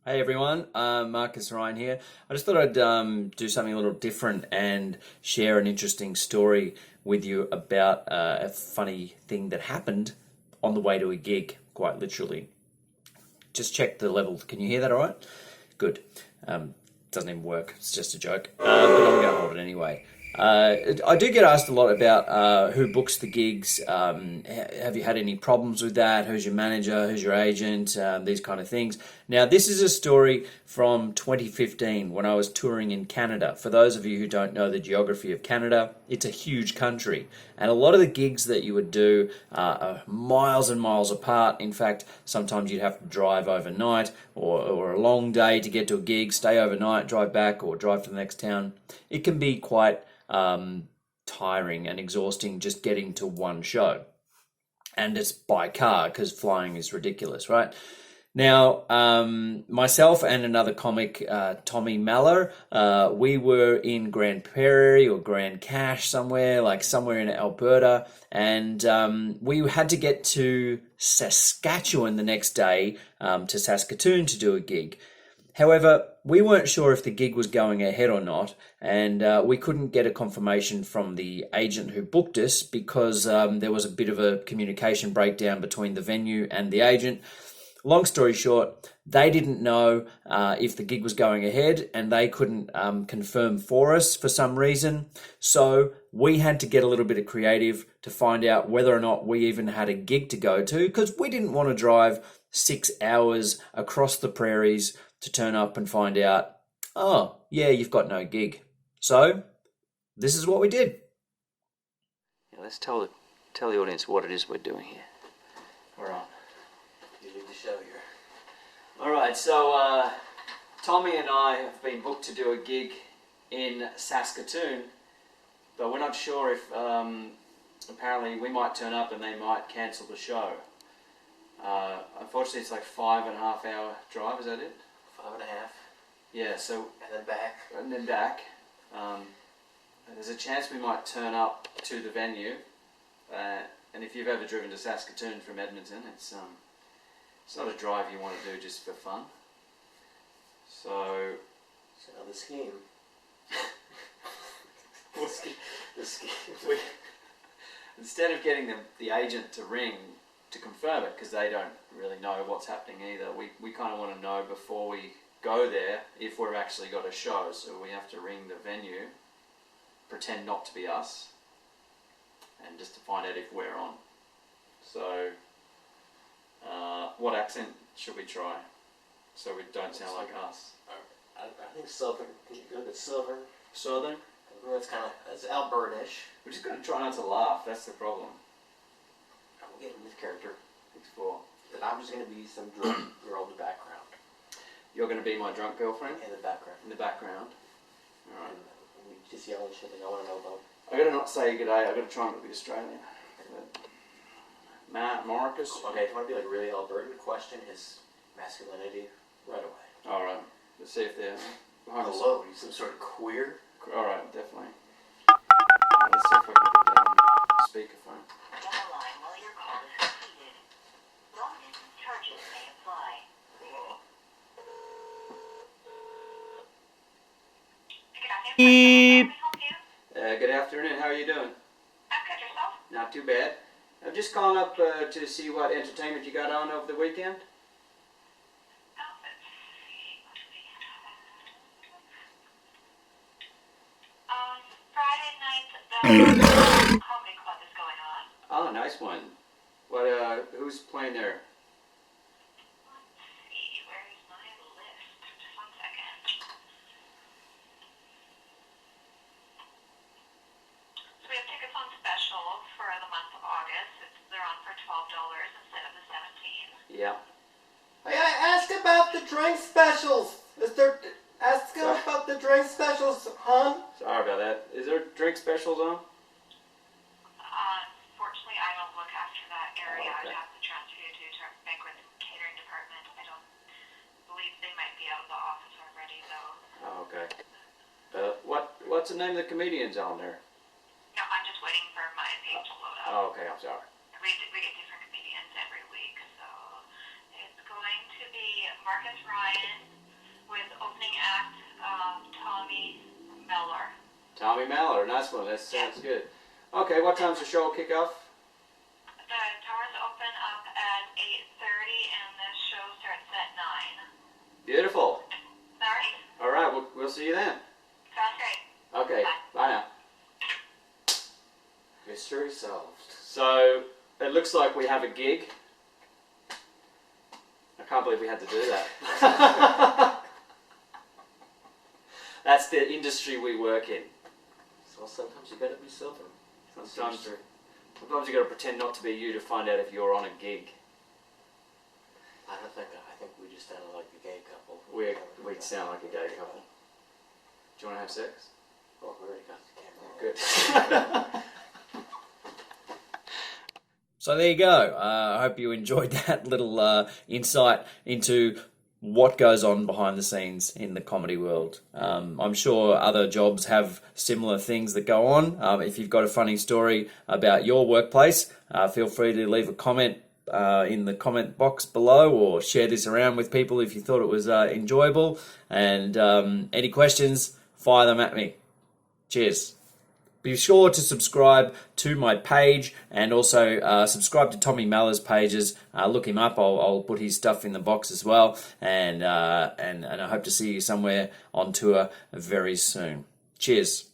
Hey everyone, Marcus Ryan here. I just thought I'd do something a little different and share an interesting story with you about a funny thing that happened on the way to a gig, quite literally. Just check the level. Can you hear that all right? Good. Doesn't even work. It's just a joke. But I'm going to hold it anyway. I do get asked a lot about who books the gigs. Have you had any problems with that? Who's your manager? Who's your agent? These kind of things. Now, this is a story from 2015 when I was touring in Canada. For those of you who don't know the geography of Canada, it's a huge country. And a lot of the gigs that you would do are miles and miles apart. In fact, sometimes you'd have to drive overnight or a long day to get to a gig, stay overnight, drive back, or drive to the next town. It can be quite tiring and exhausting just getting to one show. And it's by car because flying is ridiculous, right? Now, myself and another comic, Tommy Mellor, we were in Grand Prairie or Grand Cache somewhere, like somewhere in Alberta, and we had to get to Saskatchewan the next day, to Saskatoon to do a gig. However, we weren't sure if the gig was going ahead or not, and we couldn't get a confirmation from the agent who booked us because there was a bit of a communication breakdown between the venue and the agent. Long story short, they didn't know if the gig was going ahead, and they couldn't confirm for us for some reason. So we had to get a little bit of creative to find out whether or not we even had a gig to go to, because we didn't want to drive 6 hours across the prairies to turn up and find out, oh, yeah, you've got no gig. So this is what we did. Yeah, let's tell the audience what it is we're doing here. All right. You lead the show here. All right, so Tommy and I have been booked to do a gig in Saskatoon, but we're not sure if apparently we might turn up and they might cancel the show. Unfortunately, it's like 5.5 hour drive, is that it? 5.5. Yeah, so... And then back. And then back. There's a chance we might turn up to the venue, and if you've ever driven to Saskatoon from Edmonton, it's not a drive you want to do just for fun. So the scheme. the scheme. Instead of getting the agent to ring to confirm it, because they don't really know what's happening either, we kind of want to know before we go there if we've actually got a show. So we have to ring the venue, pretend not to be us, and just to find out if we're on. So what accent should we try so we don't sound like us? I think Southern. Can you go to Southern? Southern? That's Alberta-ish. We're just going to try not to laugh, that's the problem. We'll get in this character. Explore. That I'm just going to be some drunk girl in the background. You're going to be my drunk girlfriend? In the background. In the background. Alright. And we just yell and shit that I want to know about. I got to not say good day, I got to try and be Australian. Matt, Marcus. Okay, if you want to be like really Albertan, question his masculinity right away. Alright, let's see if they're behind us. Hello, you some sort of queer? Alright, definitely. Let's see if I can get down speakerphone. Dial line while your call is completed. Long distance charges may apply. Good afternoon. Can I help you? Good afternoon, how are you doing? I'm good. Yourself? Not too bad. I'm just calling up to see what entertainment you got on over the weekend. Oh, let's see. What do we have? Friday night, the comedy club is going on. Oh, nice one. What? Who's playing there? Let's see. Where's my list? Just 1 second. So we have tickets on special for the month of August. They're on for $12 instead of the 17. Yeah. Hey, I asked about the drink specials. Ask him about the drink specials, hon. Sorry about that. Is there drink specials on? Unfortunately, I don't look after that area. Oh, okay. I'd have to transfer you to our banquet and catering department. I don't believe they might be out of the office already, though. Oh, okay. What's the name of the comedians on there? No, I'm just waiting for my page to load up. Oh, okay. I'm sorry. We get different comedians every week, so it's going to be Marcus Ryan, with opening act Tommy Mellor. Tommy Mellor, nice one. That sounds good. Okay, what time's the show kick off? The doors open up at 8:30 and the show starts at 9. Beautiful. Alright, All right, we'll see you then. sounds great. Okay, Bye. bye now. Mystery solved. So it looks like we have a gig. I can't believe we had to do that. That's the industry we work in. So sometimes you gotta be silver. Sometimes you got to pretend not to be you to find out if you're on a gig. I think we just sounded like a gay couple. We sound like a gay couple. Do you want to have sex? Oh, we already got the camera. Good. So there you go. I hope you enjoyed that little insight into what goes on behind the scenes in the comedy world. I'm sure other jobs have similar things that go on. If you've got a funny story about your workplace, feel free to leave a comment in the comment box below, or share this around with people if you thought it was enjoyable. And any questions, fire them at me. Cheers. Be sure to subscribe to my page, and also subscribe to Tommy Mellor's pages. Look him up. I'll put his stuff in the box as well. And I hope to see you somewhere on tour very soon. Cheers.